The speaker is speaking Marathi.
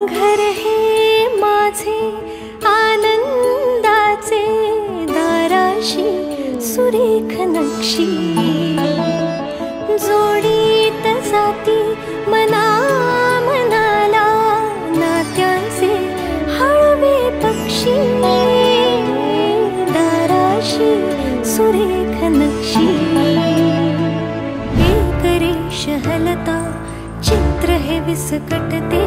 घर हे माझे आनंदाचे, दाराशी सुरेख नक्षी जोडीत जाती मना मनाला, नात्यांचे हळवे पक्षी दाराशी सुरेख नक्षी। एक रेष हलता चित्र हे विस्कटते,